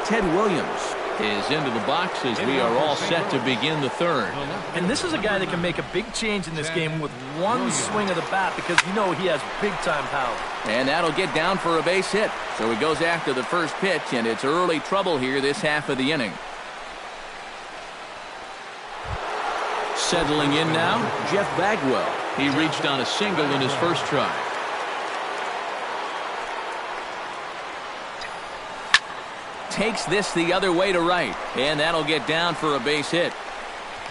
Ted Williams is into the box as we are all set to begin the third. And this is a guy that can make a big change in this game with one swing of the bat because you know he has big-time power. And that'll get down for a base hit. So he goes after the first pitch, and it's early trouble here this half of the inning. Settling in now, Jeff Bagwell. He reached on a single in his first try. Takes this the other way to right, and that'll get down for a base hit.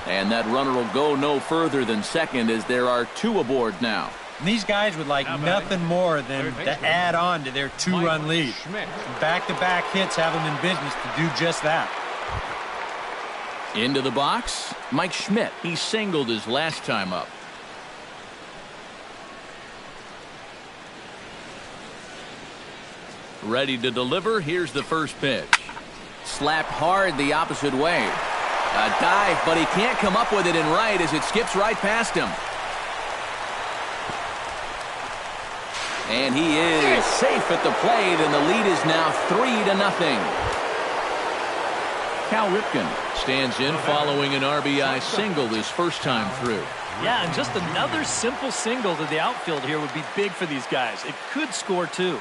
And that runner will go no further than second as there are two aboard now. These guys would like nothing more than to add on to their two-run lead. Back-to-back hits have them in business to do just that. Into the box, Mike Schmidt. He singled his last time up. Ready to deliver. Here's the first pitch. Slapped hard the opposite way. A dive, but he can't come up with it in right as it skips right past him. And he is safe at the plate, and the lead is now 3-0. Cal Ripken stands in following an RBI single his first time through. Yeah, and just another simple single to the outfield here would be big for these guys. It could score too.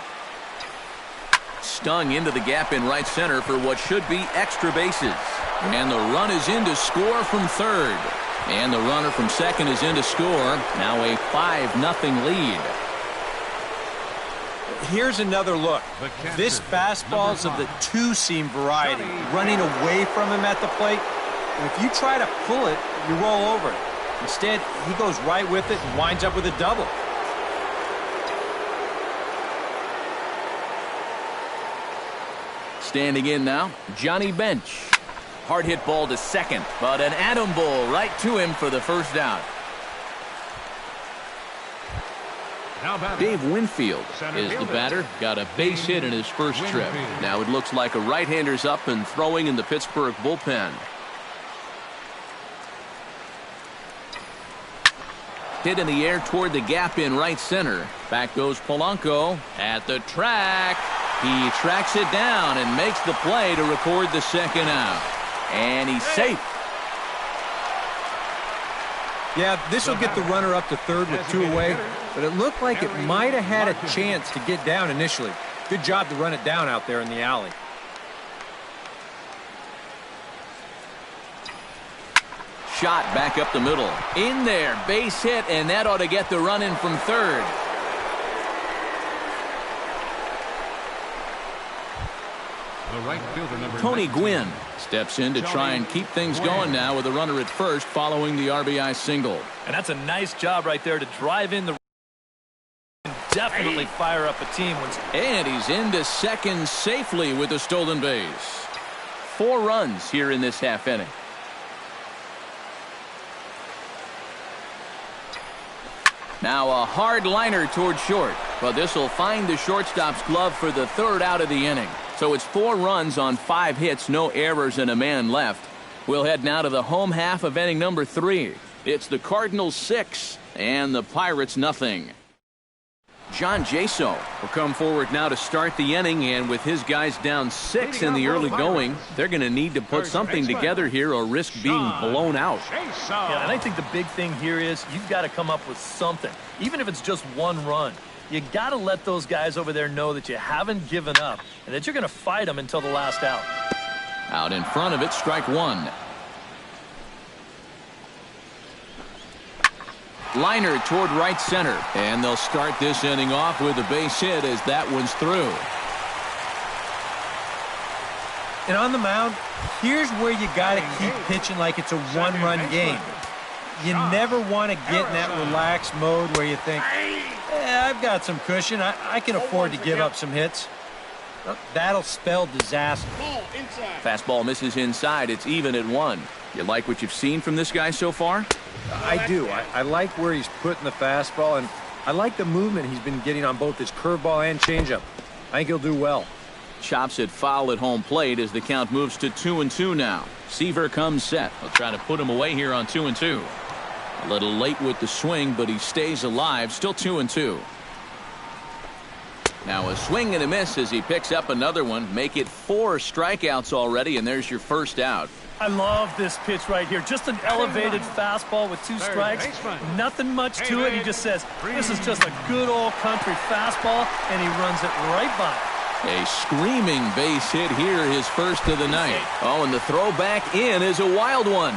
Stung into the gap in right center for what should be extra bases. And the run is in to score from third. And the runner from second is in to score. Now a 5-0 lead. Here's another look. This fastball's of the two-seam variety, running away from him at the plate. And if you try to pull it, you roll over it. Instead, he goes right with it and winds up with a double. Standing in now, Johnny Bench. Hard hit ball to second, but an atom ball right to him for the first out. Dave Winfield is the batter. Got a base hit in his first trip. Now it looks like a right-hander's up and throwing in the Pittsburgh bullpen. Hit in the air toward the gap in right center. Back goes Polanco at the track. He tracks it down and makes the play to record the second out. And he's safe. Yeah, this will get the runner up to third with two away, but it looked like it might have had a chance to get down initially. Good job to run it down out there in the alley. Shot back up the middle. In there, base hit, and that ought to get the run in from third. Tony Gwynn steps in to try and keep things going now with a runner at first following the RBI single. And that's a nice job right there to drive in the and definitely fire up a team. And he's into second safely with a stolen base. 4 runs here in this half inning. Now a hard liner toward short, but this will find the shortstop's glove for the third out of the inning. So it's 4 runs on 5 hits, no errors, and a man left. We'll head now to the home half of inning number 3. It's the Cardinals 6 and the Pirates nothing. John Jaso will come forward now to start the inning, and with his guys down 6 in the early going, they're going to need to put something together here or risk being blown out. Yeah, and I think the big thing here is you've got to come up with something, even if it's just 1 run. You got to let those guys over there know that you haven't given up and that you're going to fight them until the last out. Out in front of it, strike 1. Liner toward right center, and they'll start this inning off with a base hit as that one's through. And on the mound, here's where you got to keep pitching like it's a 1-run game. You never want to get in that relaxed mode where you think, I've got some cushion. I can afford to give up some hits. Well, that'll spell disaster. Fastball misses inside. It's even at 1. You like what you've seen from this guy so far? I do. I like where he's putting the fastball, and I like the movement he's been getting on both his curveball and changeup. I think he'll do well. Chops it foul at home plate as the count moves to 2-2 now. Seaver comes set. He'll try to put him away here on 2-2. A little late with the swing, but he stays alive. Still 2-2. Now a swing and a miss as he picks up another one. Make it 4 strikeouts already, and there's your first out. I love this pitch right here. Just an elevated fastball with 2 strikes. Nothing much to it. He just says, this is just a good old country fastball, and he runs it right by. A screaming base hit here, his first of the night. Oh, and the throw back in is a wild one.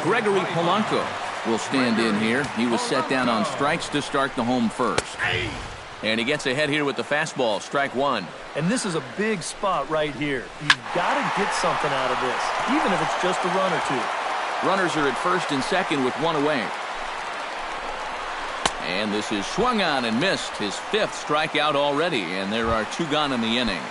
Gregory Polanco will stand in here. He was set down on strikes to start the home first. And he gets ahead here with the fastball, strike 1. And this is a big spot right here. You've got to get something out of this, even if it's just a run or 2. Runners are at first and second with 1 away. And this is swung on and missed, his 5th strikeout already, and there are 2 gone in the inning.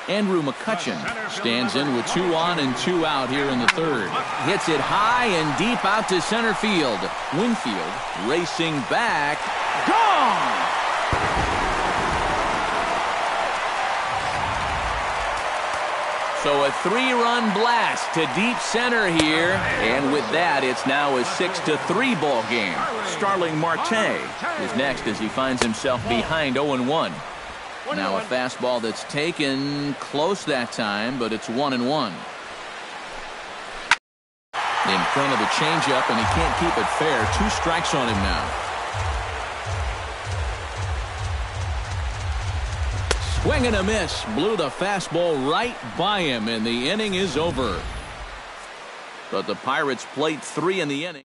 Andrew McCutchen stands in with 2 on and 2 out here in the 3rd. Hits it high and deep out to center field. Winfield racing back. Gone! So a 3-run blast to deep center here. And with that, it's now a 6-3 ball game. Starling Marte is next as he finds himself behind 0-1. Now a fastball that's taken close that time, but it's 1-1. In front of the changeup, and he can't keep it fair. 2 strikes on him now. Swing and a miss. Blew the fastball right by him, and the inning is over. But the Pirates played 3 in the inning.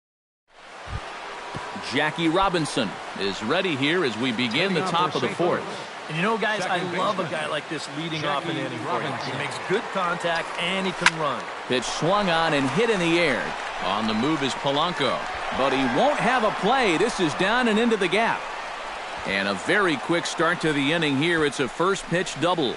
Jackie Robinson is ready here as we begin the top of the 4th. And you know, guys, I love a guy like this leading off an inning for you. He makes good contact, and he can run. Pitch swung on and hit in the air. On the move is Polanco. But he won't have a play. This is down and into the gap. And a very quick start to the inning here. It's a first pitch double.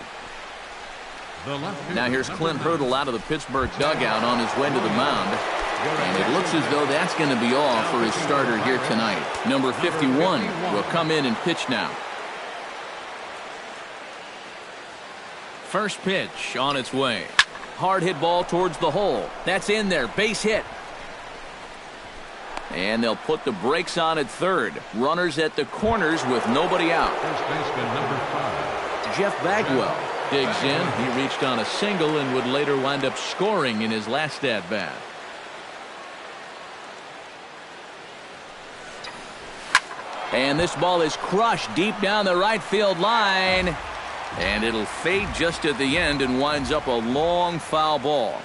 Now here's Clint Hurdle out of the Pittsburgh dugout on his way to the mound. And it looks as though that's going to be all for his starter here tonight. Number 51 will come in and pitch now. First pitch on its way. Hard hit ball towards the hole. That's in there. Base hit. And they'll put the brakes on at 3rd. Runners at the corners with nobody out. First baseman number 5. Jeff Bagwell digs in. He reached on a single and would later wind up scoring in his last at-bat. And this ball is crushed deep down the right field line. And it'll fade just at the end and winds up a long foul ball.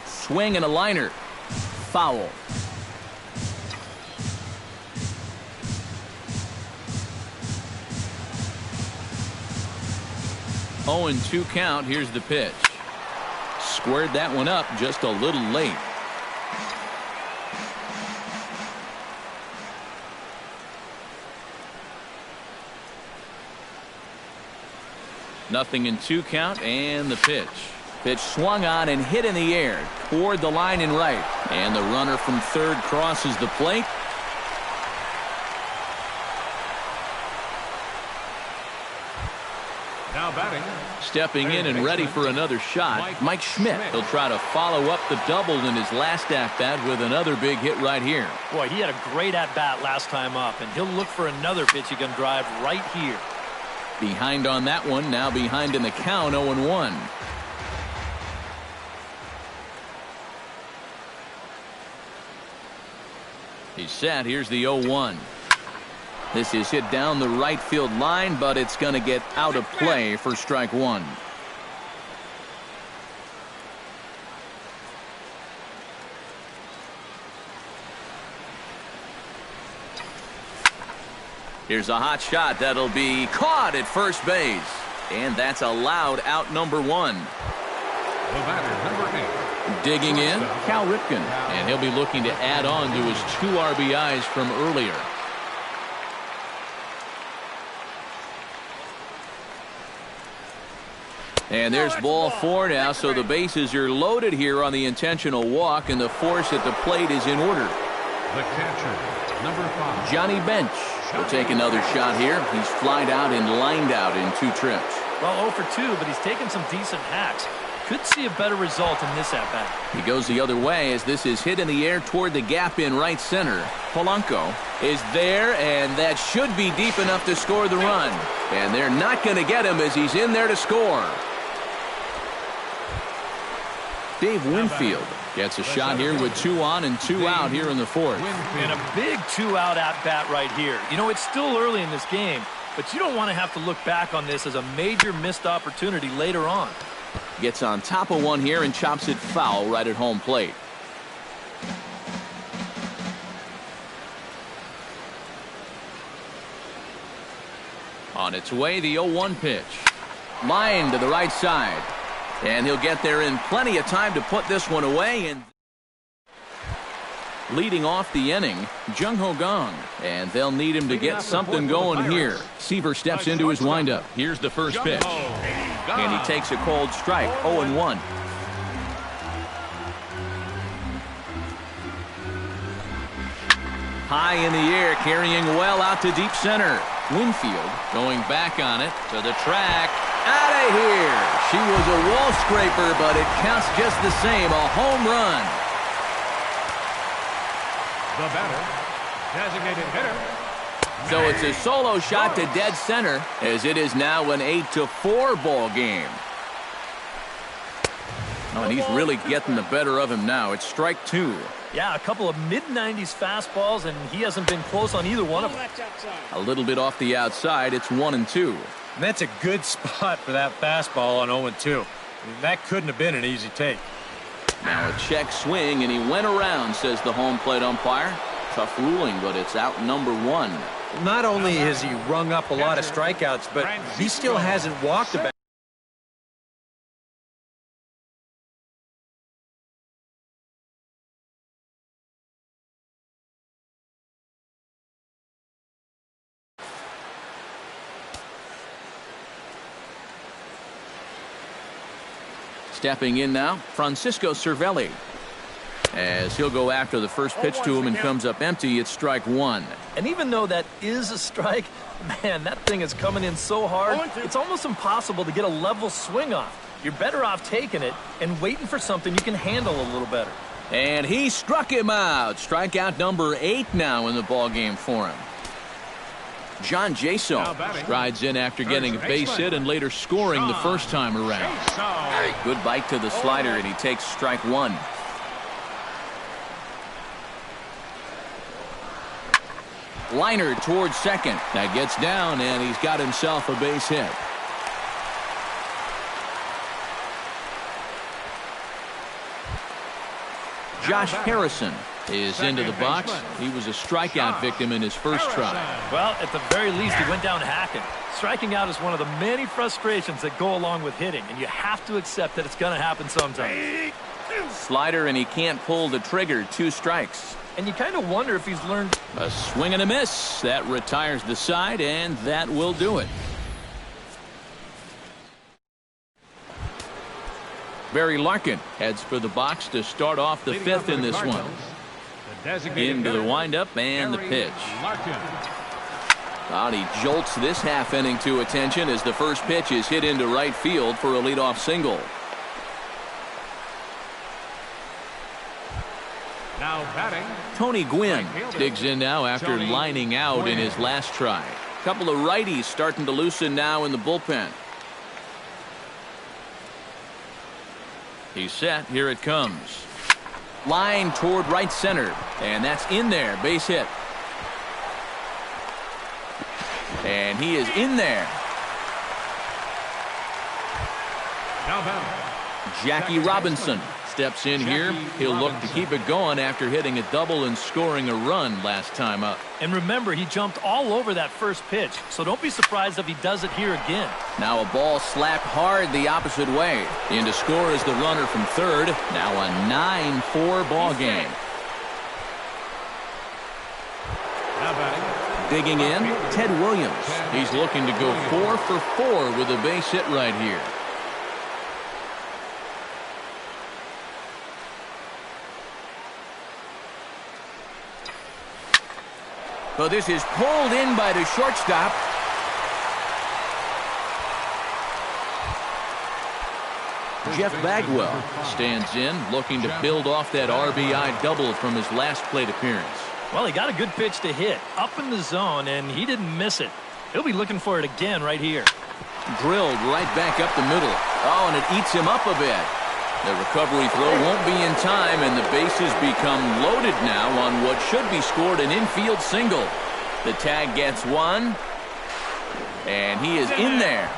Swing and a liner. Foul. 0-2 count. Here's the pitch. Squared that one up just a little late. Nothing in 2 count, and the pitch. Pitch swung on and hit in the air toward the line and right. And the runner from 3rd crosses the plate. Now batting. Stepping in and ready for another shot, Mike Schmidt. He'll try to follow up the double in his last at-bat with another big hit right here. Boy, he had a great at-bat last time up, and he'll look for another pitch he can drive right here. Behind on that one, now behind in the count, 0-1. He's set. Here's the 0-1. This is hit down the right field line, but it's going to get out of play for strike 1. Here's a hot shot that'll be caught at first base. And that's allowed out number 1. The batter, number 8. Digging in, Cal Ripken. And he'll be looking to add on to his 2 RBIs from earlier. And there's ball 4 now, so the bases are loaded here on the intentional walk, and the force at the plate is in order. The catcher, number 5. Johnny Bench will take another shot here. He's flied out and lined out in 2 trips. Well, 0 for 2, but he's taken some decent hacks. Could see a better result in this at-bat. He goes the other way as this is hit in the air toward the gap in right center. Polanco is there, and that should be deep enough to score the run. And they're not going to get him as he's in there to score. Dave Winfield gets a shot here with 2 on and 2 out here in the fourth. And a big 2-out at-bat right here. You know, it's still early in this game, but you don't want to have to look back on this as a major missed opportunity later on. Gets on top of one here and chops it foul right at home plate. On its way, the 0-1 pitch. Line to the right side. And he'll get there in plenty of time to put this one away. And leading off the inning, Jung Ho Gong. And they'll need him to get something going here. Seaver steps into his windup. Here's the first pitch. And he takes a cold strike, 0-1. High in the air, carrying well out to deep center. Winfield going back on it to the track. Out of here. She was a wall scraper, but it counts just the same. A home run. The batter, designated hitter. So it's a solo shot to dead center as it is now an 8-4 ball game. Oh, and he's really getting the better of him now. It's strike 2. Yeah, a couple of mid-90s fastballs, and he hasn't been close on either one of them. A little bit off the outside. It's 1-2. And that's a good spot for that fastball on 0-2. I mean, that couldn't have been an easy take. Now a check swing, and he went around, says the home plate umpire. Tough ruling, but it's out number 1. Not only has he rung up a lot of strikeouts, but he still hasn't walked about. Stepping in now, Francisco Cervelli. As he'll go after the first pitch to him and comes up empty, it's strike 1. And even though that is a strike, man, that thing is coming in so hard, it's almost impossible to get a level swing off. You're better off taking it and waiting for something you can handle a little better. And he struck him out. Strikeout number 8 now in the ballgame for him. John Jaso strides in after getting a base hit and later scoring the first time around. Good bite to the slider, and he takes strike 1. Liner towards second. That gets down, and he's got himself a base hit. Josh Harrison is into the box. He was a strikeout victim in his first try. Well, at the very least, he went down hacking. Striking out is one of the many frustrations that go along with hitting, and you have to accept that it's going to happen sometimes. Slider, and he can't pull the trigger. 2 strikes. And you kind of wonder if he's learned. A swing and a miss. That retires the side, and that will do it. Barry Larkin heads for the box to start off the 5th in this one. Into the windup and the pitch. Out he jolts this half inning to attention as the first pitch is hit into right field for a leadoff single. Now batting, Tony Gwynn digs in now after lining out in his last try. Couple of righties starting to loosen now in the bullpen. He's set. Here it comes. Line toward right center. And that's in there. Base hit. And he is in there. now batting, Jackie Robinson steps in here. He'll look to keep it going after hitting a double and scoring a run last time up. And remember, he jumped all over that first pitch, so don't be surprised if he does it here again. Now a ball slapped hard the opposite way. In to score is the runner from third. Now a 9-4 ball game. now batting, Digging in, Ted Williams. He's looking to go 4 for 4 with a base hit right here. So this is pulled in by the shortstop. Jeff Bagwell stands in, looking to build off that RBI double from his last plate appearance. Well, he got a good pitch to hit up in the zone, and he didn't miss it. He'll be looking for it again right here. Drilled right back up the middle. Oh, and it eats him up a bit. The recovery throw won't be in time, and the bases become loaded now on what should be scored an infield single. The tag gets one, and he is in there.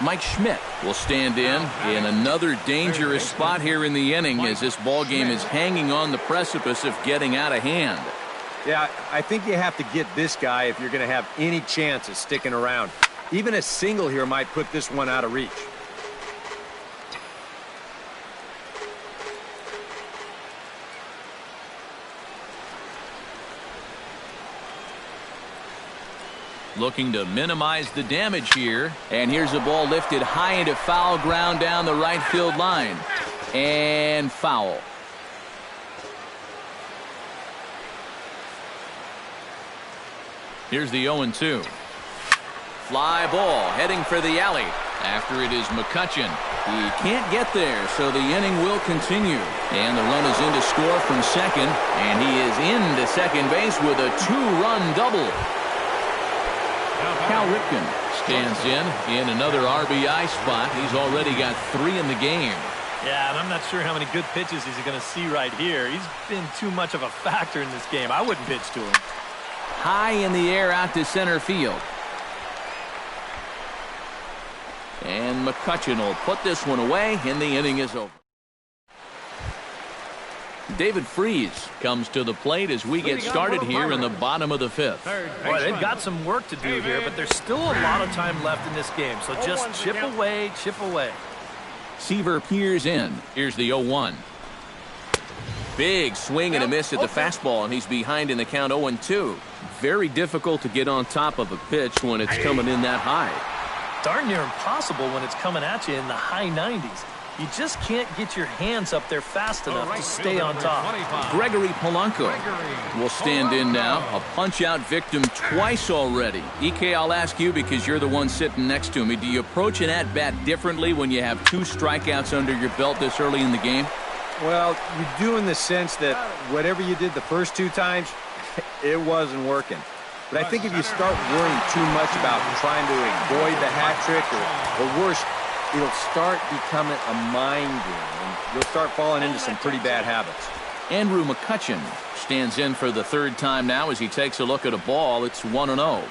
Mike Schmidt will stand in another dangerous spot here in the inning as this ball game is hanging on the precipice of getting out of hand. Yeah, I think you have to get this guy if you're going to have any chance of sticking around. Even a single here might put this one out of reach. Looking to minimize the damage here. And here's a ball lifted high into foul ground down the right field line. And foul. Here's the 0-2. Fly ball heading for the alley. After it is McCutchen. He can't get there, so the inning will continue. And the run is in to score from second. And he is into second base with a two-run double. Cal Ripken stands in another RBI spot. He's already got 3 in the game. Yeah, and I'm not sure how many good pitches he's going to see right here. He's been too much of a factor in this game. I wouldn't pitch to him. High in the air out to center field. And McCutchen will put this one away, and the inning is over. David Freese comes to the plate as we get started here in the bottom of the 5th. Boy, they've got some work to do here, but there's still a lot of time left in this game, so just chip away, chip away. Seaver peers in. Here's the 0-1. Big swing and a miss at the fastball, and he's behind in the count 0-2. Very difficult to get on top of a pitch when it's coming in that high. Darn near impossible when it's coming at you in the high 90s. You just can't get your hands up there fast enough to stay on top. Gregory Polanco will stand in now. A punch-out victim twice already. EK, I'll ask you because you're the one sitting next to me. Do you approach an at-bat differently when you have 2 strikeouts under your belt this early in the game? Well, you do in the sense that whatever you did the first 2 times, it wasn't working. But I think if you start worrying too much about trying to avoid the hat trick or worse, it'll start becoming a mind game, and you'll start falling into some pretty bad habits. Andrew McCutchen stands in for the 3rd time now as he takes a look at a ball. It's 1-0.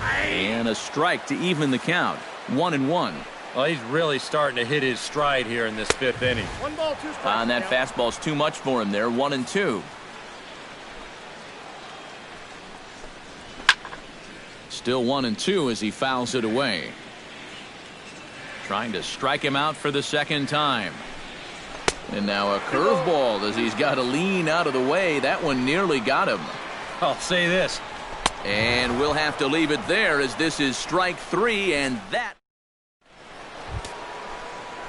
And a strike to even the count. 1-1. Well, he's really starting to hit his stride here in this 5th inning. 1 ball, 2 strikes. And that fastball's too much for him there. 1-2. Still 1-2 as he fouls it away. Trying to strike him out for the 2nd time. And now a curveball as he's got to lean out of the way. That one nearly got him. I'll say this. And we'll have to leave it there as this is strike 3, and that.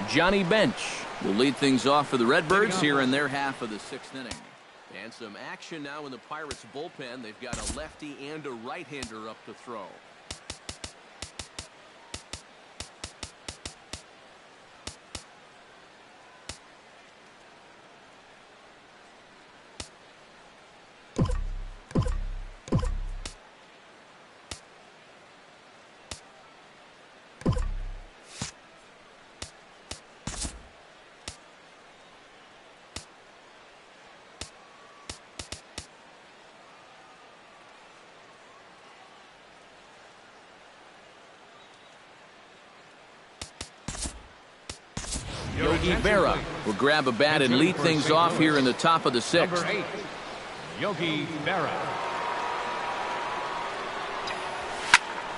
Johnny Bench will lead things off for the Redbirds here in their half of the 6th inning. And some action now in the Pirates bullpen. They've got a lefty and a right-hander up to throw. Yogi Berra will grab a bat and lead things off here in the top of the 6th. Number 8, Yogi Berra.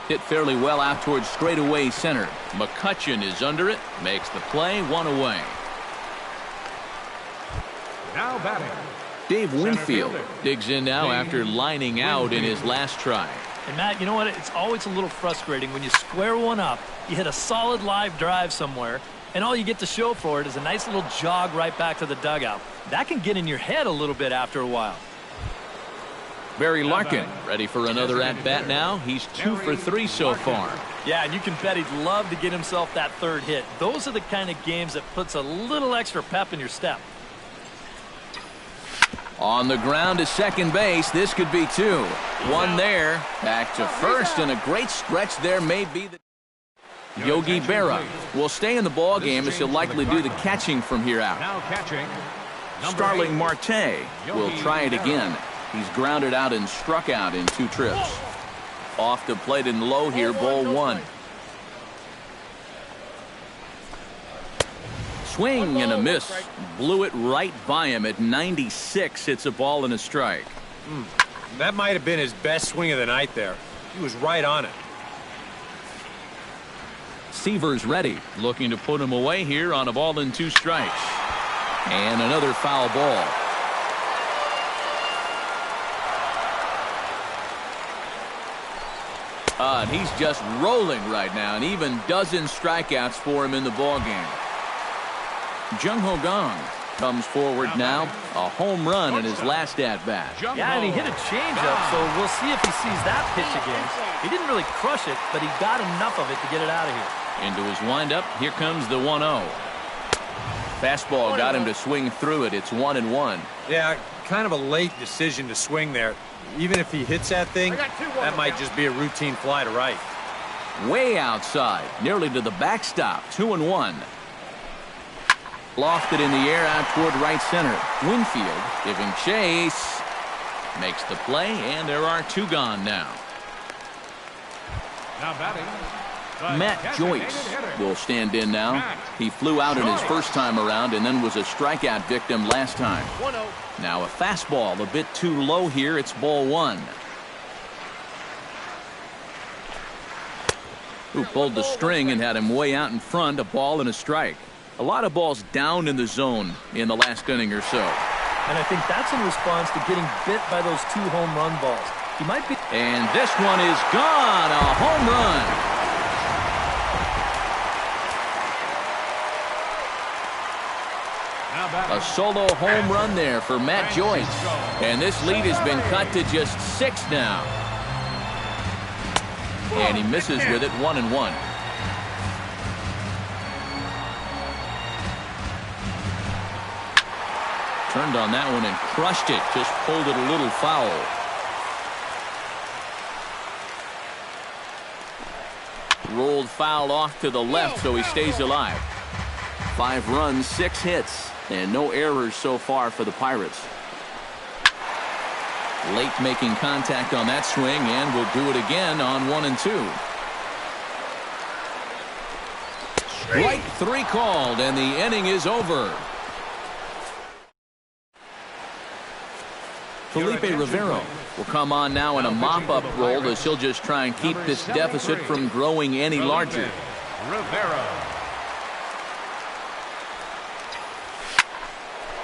Hit fairly well out towards straightaway center. McCutchen is under it, makes the play, 1 away. Now batting. Dave Winfield digs in now after lining out in his last try. And Matt, you know what? It's always a little frustrating when you square one up, you hit a solid live drive somewhere, and all you get to show for it is a nice little jog right back to the dugout. That can get in your head a little bit after a while. Barry Larkin ready for another at-bat now. He's 2 for 3 so far. Yeah, and you can bet he'd love to get himself that third hit. Those are the kind of games that puts a little extra pep in your step. On the ground to second base, this could be 2. 1 there, back to first, and a great stretch there may be the... Yogi Berra will stay in the ball game as he'll likely do the catching from here out. Now catching. Starling Marte will try it again. He's grounded out and struck out in 2 trips. Off the plate and low here, ball 1. Swing and a miss. Blew it right by him at 96. It's a ball and a strike. That might have been his best swing of the night there. He was right on it. Seaver's ready, looking to put him away here on a ball and 2 strikes. And another foul ball. And he's just rolling right now, and even dozen strikeouts for him in the ball game. Jung Ho Gong comes forward now, a home run in his last at-bat. Yeah, and he hit a changeup, so we'll see if he sees that pitch again. He didn't really crush it, but he got enough of it to get it out of here. Into his windup, here comes the 1-0. Fastball got him to swing through it. It's 1-1. Yeah, kind of a late decision to swing there. Even if he hits that thing, that might just be a routine fly to right. Way outside, nearly to the backstop. 2-1. Lofted in the air out toward right center. Winfield giving chase. Makes the play, and there are 2 gone now. Now batting. Matt Joyce will stand in now. He flew out in his first time around and then was a strikeout victim last time. Now a fastball a bit too low here. It's ball 1. Who pulled the string and had him way out in front. A ball and a strike. A lot of balls down in the zone in the last inning or so. And I think that's in response to getting bit by those 2 home run balls. He might be... And this one is gone. A home run. A solo home run there for Matt Joyce. And this lead has been cut to just 6 now. And he misses with it, 1-1. Turned on that one and crushed it. Just pulled it a little foul. Rolled foul off to the left, so he stays alive. 5 runs, 6 hits, and no errors so far for the Pirates. Late making contact on that swing, and will do it again on 1 and 2. Strike 3 called, and the inning is over. Felipe Rivero will come on now in a mop-up role as he'll just try and keep this deficit from growing any larger. Rivero.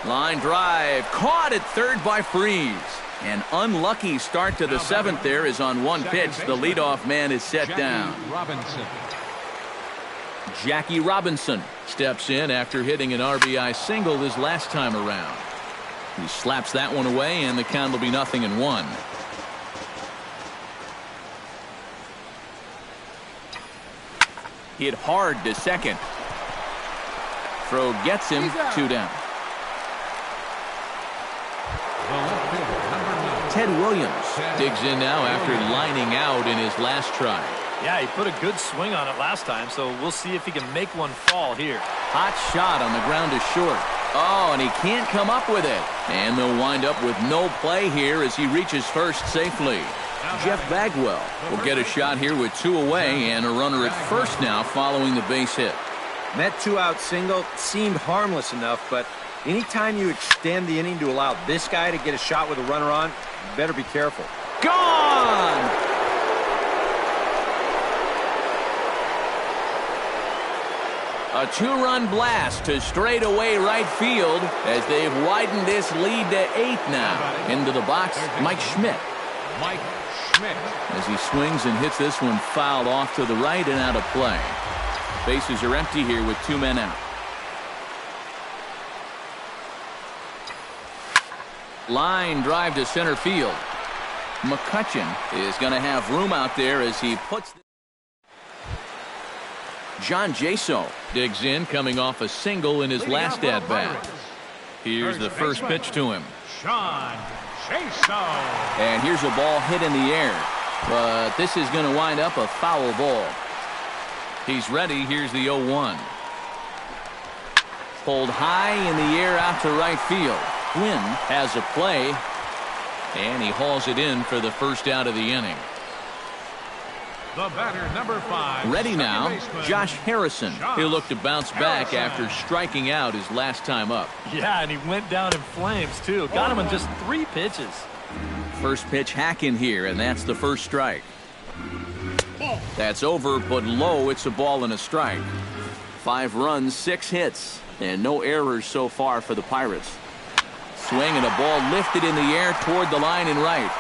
Line drive caught at third by Freeze. An unlucky start to the 7th there is on 1 pitch. The leadoff man is set down. Jackie Robinson steps in after hitting an RBI single his last time around. He slaps that one away, and the count will be 0-1. Hit hard to second. Throw gets him, 2 down. Ted Williams digs in now after lining out in his last try. Yeah, he put a good swing on it last time, so we'll see if he can make one fall here. Hot shot on the ground to short. Oh, and he can't come up with it. And they'll wind up with no play here as he reaches first safely. Jeff Bagwell will get a shot here with 2 away and a runner at first now following the base hit. That 2-out single seemed harmless enough, but anytime you extend the inning to allow this guy to get a shot with a runner on, you better be careful. Gone! A 2-run blast to straightaway right field as they've widened this lead to 8 now. Into the box, Mike Schmidt. Mike Schmidt. As he swings and hits this one foul off to the right and out of play. Bases are empty here with 2 men out. Line drive to center field. McCutcheon is going to have room out there as he puts... John Jaso digs in, coming off a single in his last at-bat. Here's the first pitch to him. John Jaso. And here's a ball hit in the air. But this is going to wind up a foul ball. He's ready. Here's the 0-1. Pulled high in the air out to right field. Quinn has a play. And he hauls it in for the first out of the inning. The batter, number 5. Ready now, baseman, Josh Harrison. He'll look to bounce back after striking out his last time up. Yeah, and he went down in flames, too. Got him in just 3 pitches. First pitch hack in here, and that's the first strike. That's over, but low. It's a ball and a strike. 5 runs, 6 hits, and no errors so far for the Pirates. Swing and a ball lifted in the air toward the line and right.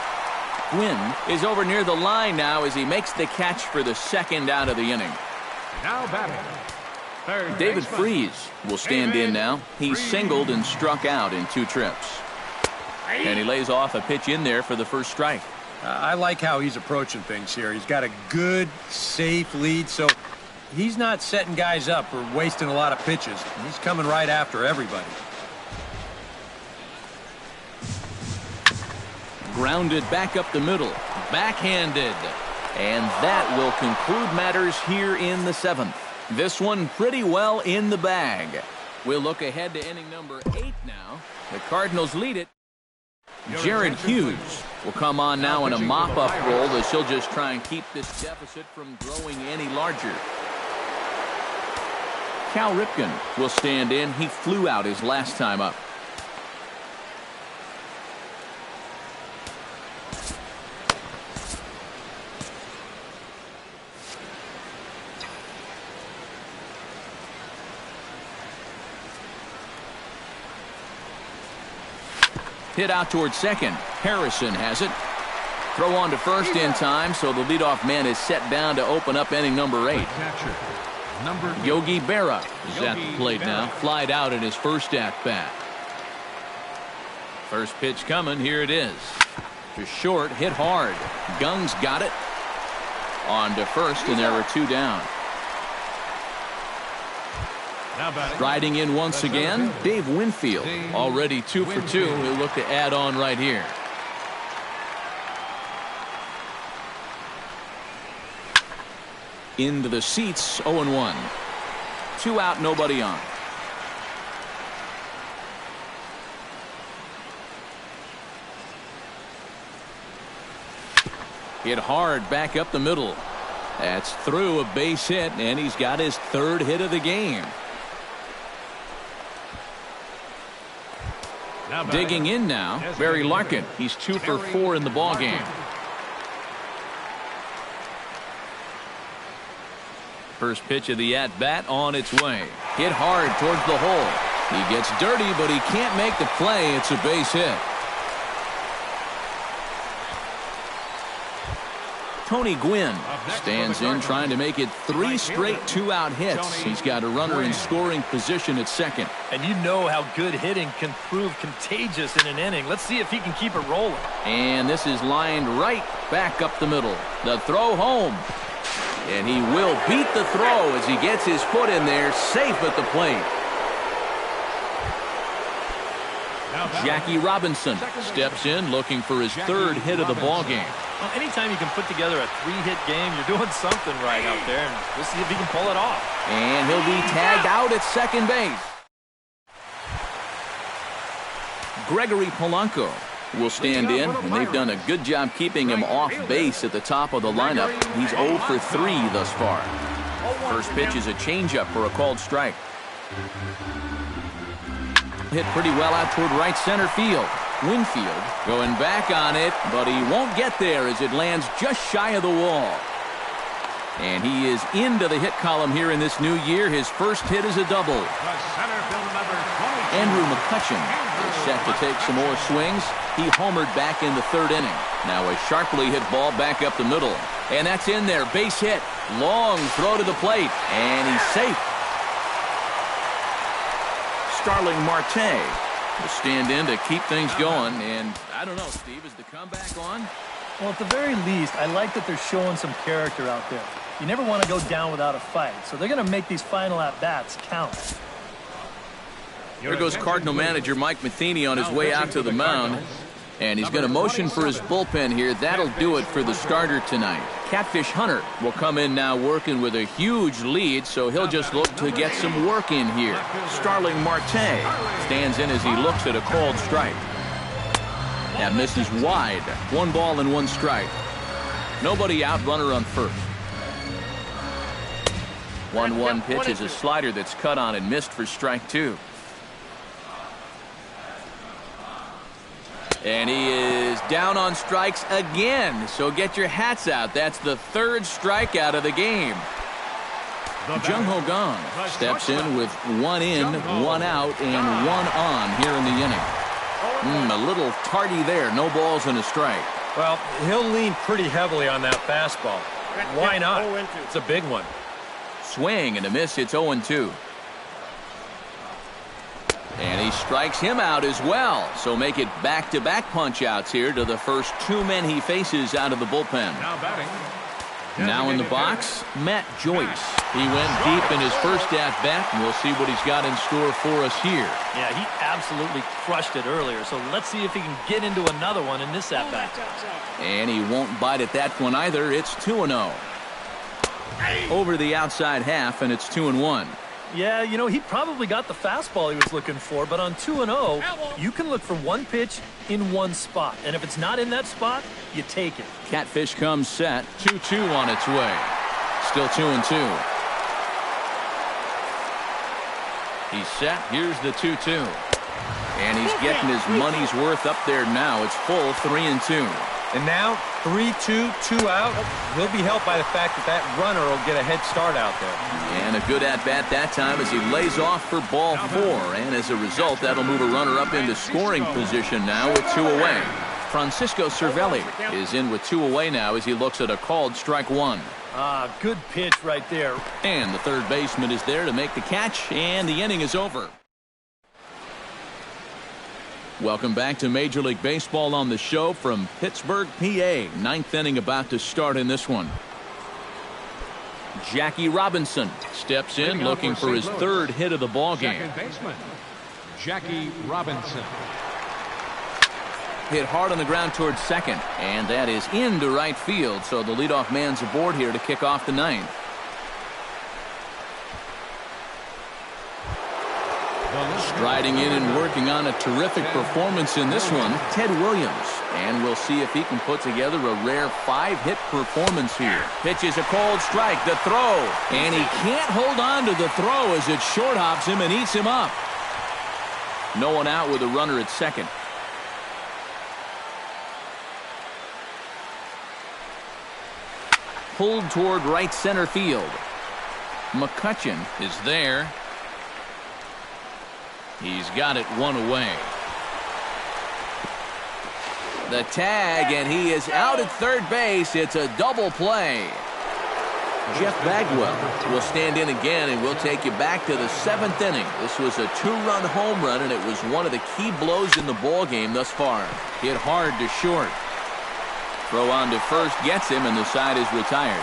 Quinn is over near the line now as he makes the catch for the second out of the inning. Now batting. Third David baseman, Freese will stand in now. He singled and struck out in 2 trips. And he lays off a pitch in there for the first strike. I like how he's approaching things here. He's got a good, safe lead, so he's not setting guys up or wasting a lot of pitches. He's coming right after everybody. Grounded back up the middle. Backhanded. And that will conclude matters here in the 7th. This one pretty well in the bag. We'll look ahead to inning number 8 now. The Cardinals lead it. Jared Hughes will come on now in a mop-up role as he'll just try and keep this deficit from growing any larger. Cal Ripken will stand in. He flew out his last time up. Hit out towards second. Harrison has it. Throw on to first in time, so the leadoff man is set down to open up inning number 8. Yogi Berra is at the plate now. Flied out in his first at-bat. First pitch coming. Here it is. To short, hit hard. Gung's got it. On to first, and there are 2 down. Riding in once again, Dave Winfield. Already 2 for 2. He'll look to add on right here. Into the seats, 0-1. 2 out, nobody on. Hit hard back up the middle. That's through, a base hit, and he's got his 3rd hit of the game. Digging in now, Barry Larkin. He's 2 for 4 in the ballgame. First pitch of the at-bat on its way. Hit hard towards the hole. He gets dirty, but he can't make the play. It's a base hit. Tony Gwynn stands in, trying to make it 3 straight 2-out hits. He's got a runner in scoring position at second. And you know how good hitting can prove contagious in an inning. Let's see if he can keep it rolling. And this is lined right back up the middle. The throw home. And he will beat the throw as he gets his foot in there, safe at the plate. Jackie Robinson steps in, looking for his 3rd hit of the ballgame. Well, anytime you can put together a 3-hit game, you're doing something right out there. And we'll see if he can pull it off. And he'll be tagged out at second base. Gregory Polanco will stand in, and they've done a good job keeping him off base at the top of the lineup. He's 0 for 3 thus far. First pitch is a changeup for a called strike. Hit pretty well out toward right center field. Winfield going back on it, but he won't get there as it lands just shy of the wall. And he is into the hit column here in this new year. His first hit is a double. Andrew McCutcheon is set to take some more swings. He homered back in the 3rd inning. Now a sharply hit ball back up the middle. And that's in there. Base hit. Long throw to the plate. And he's safe. Starling Marte will stand in to keep things going. And I don't know, Steve, is the comeback on? Well, at the very least, I like that they're showing some character out there. You never want to go down without a fight, so they're going to make these final at-bats count. There goes Cardinal manager Mike Matheny on his way out to the mound. And he's going to motion for his bullpen here. That'll do it for the starter tonight. Catfish Hunter will come in now working with a huge lead, so he'll just look to get some work in here. Starling Marte stands in as he looks at a called strike. That misses wide. 1 ball and 1 strike. Nobody out, runner on first. 1-1 pitch is a slider that's cut on and missed for strike 2. And he is down on strikes again. So get your hats out. That's the 3rd strikeout of the game. Jung Ho Gong steps in with 1 in, 1 out, and 1 on here in the inning. A little tardy there. No balls and a strike. Well, he'll lean pretty heavily on that fastball. Why not? It's a big one. Swing and a miss. It's 0-2. And he strikes him out as well. So make it back-to-back punch-outs here to the first 2 men he faces out of the bullpen. Now batting. Now in the box, Matt Joyce. He went deep in his first at-bat, and we'll see what he's got in store for us here. Yeah, he absolutely crushed it earlier, so let's see if he can get into another one in this at-bat. And he won't bite at that one either. It's 2-0. Over the outside half, and it's 2-1. Yeah, you know, he probably got the fastball he was looking for, but on 2-0, you can look for 1 pitch in 1 spot. And if it's not in that spot, you take it. Catfish comes set. 2-2 on its way. Still 2-2. He's set. Here's the 2-2. And he's getting his money's worth up there now. It's full 3-2. And now 3-2, 2 out. He'll be helped by the fact that runner will get a head start out there. And a good at-bat that time as he lays off for ball 4. And as a result, that'll move a runner up into scoring position now with 2 away. Francisco Cervelli is in with 2 away now as he looks at a called strike 1. Good pitch right there. And the third baseman is there to make the catch, and the inning is over. Welcome back to Major League Baseball on the show from Pittsburgh, PA. 9th inning about to start in this one. Jackie Robinson steps in looking for his 3rd hit of the ball game. Second baseman, Jackie Robinson. Hit hard on the ground towards second, and that is into right field, so the leadoff man's aboard here to kick off the 9th. Striding in and working on a terrific performance in this one, Ted Williams. And we'll see if he can put together a rare 5-hit performance here. Pitches a cold strike, the throw. And he can't hold on to the throw as it short hops him and eats him up. No one out with a runner at second. Pulled toward right center field. McCutcheon is there. He's got it 1 away. The tag, and he is out at third base. It's a double play. Jeff Bagwell will stand in again, and we'll take you back to the 7th inning. This was a 2-run home run, and it was one of the key blows in the ball game thus far. Hit hard to short. Throw on to first gets him, and the side is retired.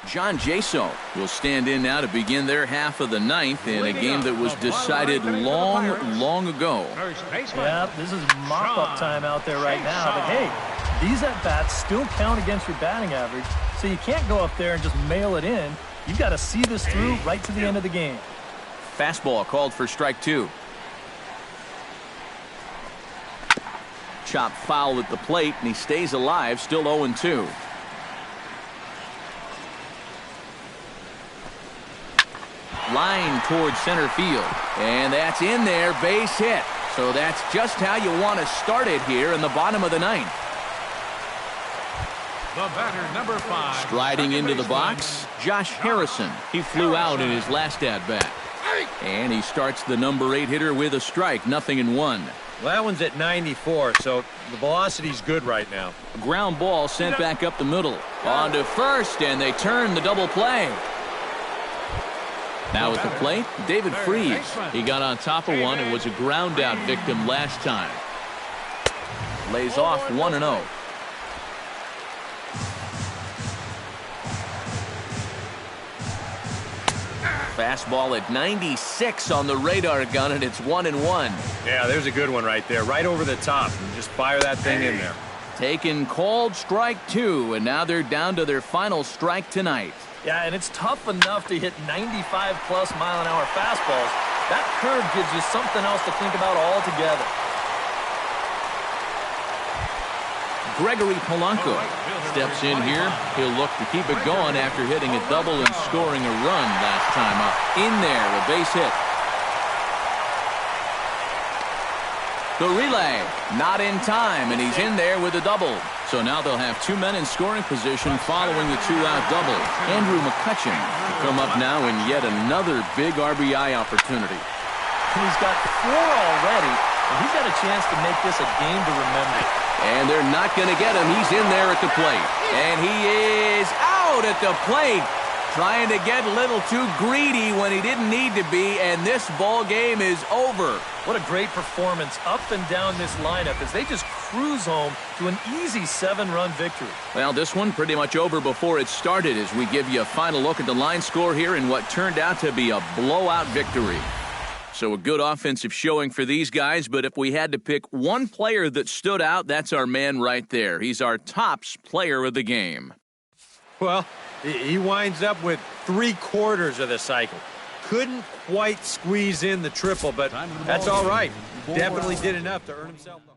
John Jaso will stand in now to begin their half of the 9th in a game that was decided long ago. Yeah, this is mop-up time out there right now. But, hey, these at-bats still count against your batting average, so you can't go up there and just mail it in. You've got to see this through right to the end of the game. Fastball called for strike 2. Chop foul at the plate, and he stays alive, still 0-2. Line towards center field, and that's in there, base hit. So that's just how you want to start it here in the bottom of the 9th. The batter, number 5. Striding into the box, Josh Harrison. He flew out in his last at-bat. And he starts the number 8 hitter with a strike, 0-1. Well, that one's at 94, so the velocity's good right now. Ground ball sent back up the middle. On to first, and they turn the double play. Now at the plate, David Freese. He got on top of one and was a ground out victim last time. Lays off 1-0. Fastball at 96 on the radar gun, and it's 1-1. Yeah, there's a good one right there, right over the top. And just fire that thing in there. Taking called strike 2, and now they're down to their final strike tonight. Yeah, and it's tough enough to hit 95-plus mile-an-hour fastballs. That curve gives you something else to think about altogether. Gregory Polanco steps in here. He'll look to keep it going after hitting a double and scoring a run last time up. In there, a base hit. The relay, not in time, and he's in there with a double. So now they'll have 2 men in scoring position following the 2-out double. Andrew McCutchen will come up now in yet another big RBI opportunity. He's got 4 already, and he's got a chance to make this a game to remember. And they're not going to get him. He's in there at the plate. And he is out at the plate. Trying to get a little too greedy when he didn't need to be, and this ball game is over. What a great performance up and down this lineup as they just cruise home to an easy 7-run victory. Well, this one pretty much over before it started as we give you a final look at the line score here in what turned out to be a blowout victory. So a good offensive showing for these guys, but if we had to pick one player that stood out, that's our man right there. He's our tops player of the game. Well, he winds up with 3/4 of the cycle. Couldn't quite squeeze in the triple, but that's all right. Definitely did enough to earn himself the